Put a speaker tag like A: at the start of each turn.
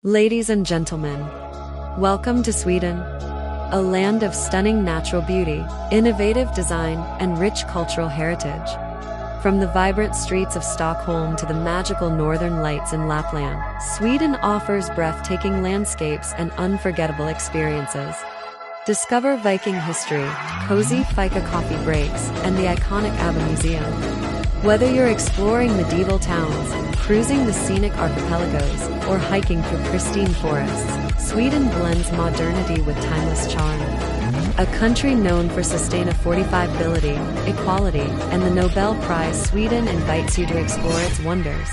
A: Ladies and gentlemen, welcome to Sweden, a land of stunning natural beauty, innovative design, and rich cultural heritage. From the vibrant streets of Stockholm to the magical Northern Lights in Lapland, Sweden offers breathtaking landscapes and unforgettable experiences. Discover Viking history, cozy fika coffee breaks, and the iconic ABBA Museum. Whether you're exploring medieval towns, cruising the scenic archipelagos, or hiking through pristine forests, Sweden blends modernity with timeless charm. A country known for sustainability, equality, and the Nobel Prize, Sweden invites you to explore its wonders.